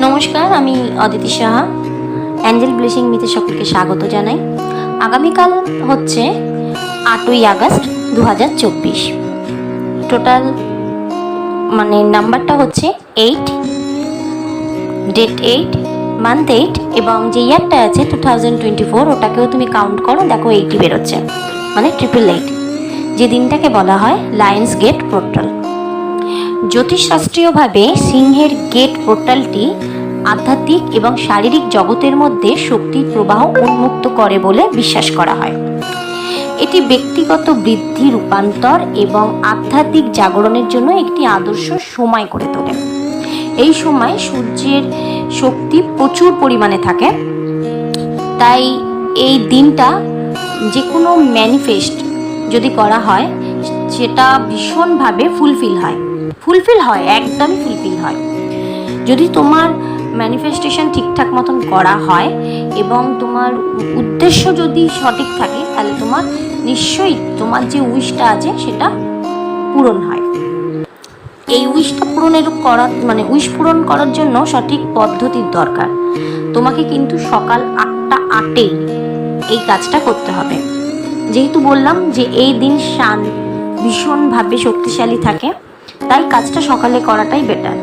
নমস্কার, আমি Aditi Saha. Angel blessing মিতে সকলকে স্বাগত জানাই। আগামীকাল হচ্ছে 8ই আগস্ট 2024। টোটাল নাম্বারটা হচ্ছে 8, ডেট 8, মান্থ 8, এবং যে ইয়ারটা আছে 2024 ওটাকেও তুমি কাউন্ট করো, দেখো 80 বেরোচ্ছে, 888, যে দিনটাকে বলা হয় লায়ন্স গেট পোর্টাল। জ্যোতিষশাস্ত্রীয়ভাবে সিংহের গেট পোর্টালটি আধ্যাত্মিক এবং শারীরিক জগতের মধ্যে শক্তির প্রবাহ উন্মুক্ত করে বলে বিশ্বাস করা হয়। এটি ব্যক্তিগত বৃদ্ধি, রূপান্তর এবং আধ্যাত্মিক জাগরণের জন্য একটি আদর্শ সময় করে তোলে। এই সময় সূর্যের শক্তি প্রচুর পরিমাণে থাকে, তাই এই দিনটা যে কোনো ম্যানিফেস্ট যদি করা হয় সেটা ভীষণভাবে ফুলফিল হয়, একদমই ফুলফিল হয়। যদি তোমার ম্যানিফেস্টেশন ঠিকঠাক মতন করা হয় এবং তোমার উদ্দেশ্য যদি সঠিক থাকে, তাহলে তোমার নিশ্চয়ই তোমার যে উইশটা আছে সেটা পূরণ হয়। এই উইশটা উইশ পূরণ করার জন্য সঠিক পদ্ধতির দরকার। তোমাকে কিন্তু সকাল 8টা 8 এই কাজটা করতে হবে। যেহেতু বললাম যে এই দিন শান ভীষণভাবে শক্তিশালী থাকে, তাই কাজটা সকালে করাটাই বেটার।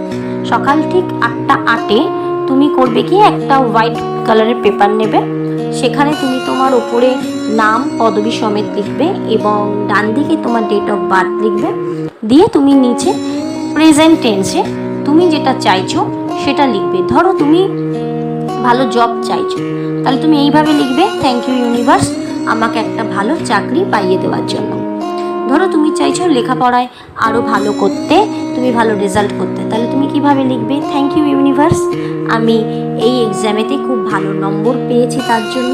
সকাল ঠিক 8টা 8 তুমি করবে কি, একটা হোয়াইট কালারের পেপার নেবে, সেখানে তুমি তোমার ওপরে নাম, পদবী সমেত লিখবে এবং ডান দিকে তোমার ডেট অফ বার্থ লিখবে। দিয়ে তুমি নিচে প্রেজেন্ট টেন্সে তুমি যেটা চাইছো সেটা লিখবে। ধরো তুমি ভালো জব চাইছো, তাহলে তুমি এইভাবে লিখবে, থ্যাংক ইউ ইউনিভার্স আমাকে একটা ভালো চাকরি পাইয়ে দেওয়ার জন্য। ধরো তুমি চাইছো লেখাপড়ায় আরও ভালো করতে, তুমি ভালো রেজাল্ট করতে, তাহলে তুমি কিভাবে লিখবে, থ্যাংক ইউ ইউনিভার্স আমি এই এক্সামেতে খুব ভালো নম্বর পেয়েছি তার জন্য।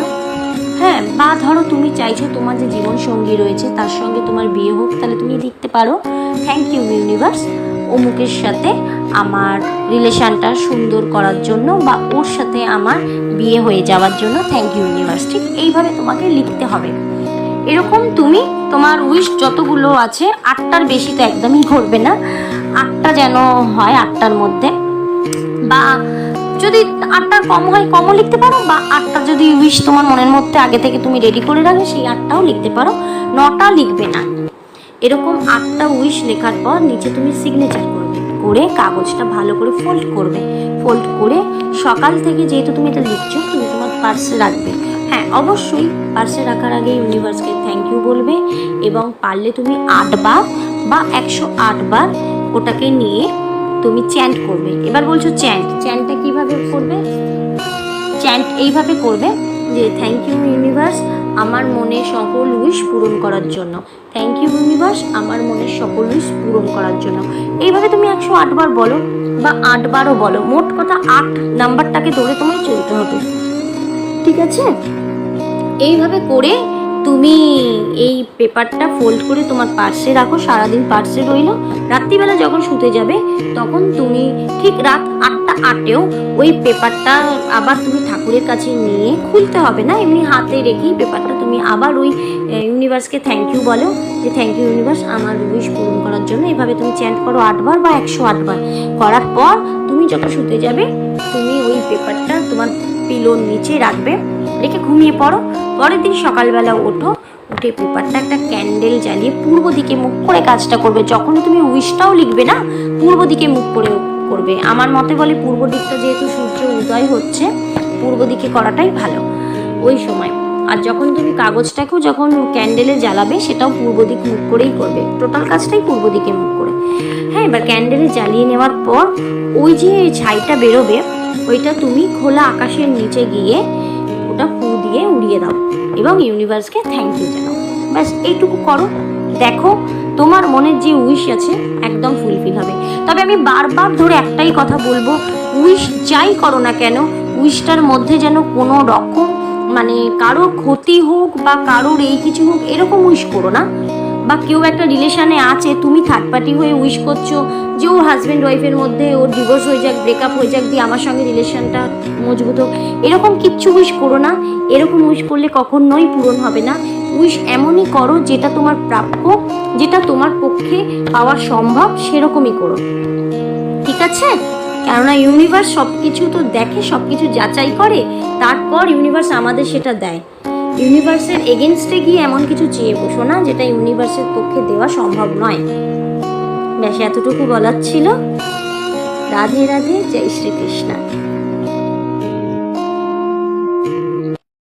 বা ধরো তুমি চাইছো তোমার যে জীবন সঙ্গী রয়েছে তার সঙ্গে তোমার বিয়ে হোক, তাহলে তুমি লিখতে পারো, থ্যাংক ইউ ইউনিভার্স অমুকের সাথে আমার রিলেশনটা সুন্দর করার জন্য বা ওর সাথে আমার বিয়ে হয়ে যাওয়ার জন্য থ্যাংক ইউ ইউনিভার্স। ঠিক এইভাবে তোমাকে লিখতে হবে। এরকম তুমি তোমার উইশ যতগুলো আছে, 8টার বেশি তো একদমই করবে না, 8টা যেন হয় 8টার মধ্যে, বা যদি 8টার কম হয় কমও লিখতে পারো, বা 8টা যদি উইশ তোমার মনের মধ্যে আগে থেকে তুমি রেডি করে রাখো সেই 8টাও লিখতে পারো, 9টা লিখবে না। এরকম 8টা উইশ লেখার পর নিচে তুমি সিগনেচার করে কাগজটা ভালো করে ফোল্ড করে সকাল থেকে যেহেতু তুমি এটা লিখছো, তুমি তোমার পার্সে রাখবে। অবশ্যই পার্সে রাখার আগে ইউনিভার্সকে থ্যাংক ইউ বলবে এবং পারলে তুমি 8 বার বা 108 বার ওটাকে নিয়ে তুমি চ্যান্ট করবে। এবার বলছো চ্যান্টটা কিভাবে করবে? চ্যান্ট এইভাবে করবে যে থ্যাংক ইউ ইউনিভার্স আমার মনের সকল উইশ পূরণ করার জন্য, থ্যাংক ইউ ইউনিভার্স আমার মনের সকল উইশ পূরণ করার জন্য। এইভাবে তুমি 108 বার বলো বা 8 বারও বলো, মোট কথা 8 নাম্বারটাকে ধরে তোমায় চলতে হবে, ঠিক আছে? এইভাবে করে তুমি এই পেপারটা ফোল্ড করে তোমার পার্সে রাখো, সারাদিন পার্সে রইল। রাত্রিবেলা যখন শুতে যাবে তখন তুমি ঠিক রাত 8টা 8 ওই পেপারটা আবার তুমি ঠাকুরের কাছে নিয়ে, খুলতে হবে না, এমনি হাতে রেখেই পেপারটা তুমি আবার ওই ইউনিভার্সকে থ্যাংক ইউ বলো যে থ্যাংক ইউ ইউনিভার্স আমার উইশ পূরণ করার জন্য। এইভাবে তুমি চ্যান্ট করো 8 বার বা 108 বার। করার পর তুমি যখন শুতে যাবে তুমি ওই পেপারটা তোমার পিলোর নিচে রাখবে, রেখে ঘুমিয়ে পড়ো। পরের দিন সকালবেলা উঠে পেপারটা একটা ক্যান্ডেল জ্বালিয়ে পূর্ব দিকে মুখ করে কাজটা করবে। যখনই তুমি উইশটাও লিখবে না, পূর্ব দিকে মুখ করে করবে। আমার মতে বলে পূর্ব দিকটা যেহেতু সূর্য উদয় হচ্ছে, পূর্ব দিকে করাটাই ভালো ওই সময়। আর যখন তুমি কাগজটাকেও যখন ক্যান্ডেলে জ্বালাবে সেটাও পূর্ব দিক মুখ করেই করবে, টোটাল কাজটাই পূর্ব দিকে মুখ করে। এবার ক্যান্ডেলে জ্বালিয়ে নেওয়ার পর ওই যে ছাইটা বেরোবে ওইটা তুমি খোলা আকাশের নিচে গিয়ে ওটা ফু দিয়ে উড়িয়ে দাও এবং ইউনিভার্সকে থ্যাংক ইউ জানাও। ব্যাস এইটুকু করো, দেখো তোমার মনের যে উইশ আছে একদম ফুলফিল হবে। তবে আমি বারবার ধরে একটাই কথা বলবো, উইশ যাই করো না কেন, উইশটার মধ্যে যেন কোনো রকম কারোর ক্ষতি হোক বা কারোর এই কিছু হোক এরকম উইশ করো না। বা কেউ একটা রিলেশানে আছে, তুমি থার্ড পার্টি হয়ে উইশ করছো যে ওর হাজব্যান্ড ওয়াইফের মধ্যে ওর ডিভোর্স হয়ে যাক, ব্রেকআপ হয়ে যাক, দিয়ে আমার সঙ্গে রিলেশনটা মজবুত হোক, এরকম কিচ্ছু উইশ করো না। এরকম উইশ করলে কখনোই পূরণ হবে না। উইশ এমনই করো যেটা তোমার প্রাপ্য, যেটা তোমার পক্ষে পাওয়া সম্ভব, সেরকমই করো, ঠিক আছে? কেননা ইউনিভার্স সব কিছু তো দেখে, সব কিছু যাচাই করে, তারপর ইউনিভার্স আমাদের সেটা দেয়। ইউনিভার্সের এগেনস্টে গিয়ে এমন কিছু চেয়ে বসো না যেটা ইউনিভার্সের পক্ষে দেওয়া সম্ভব নয়। ব্যাস এতটুকু বলার ছিল। রাধে রাধে, জয় শ্রীকৃষ্ণ।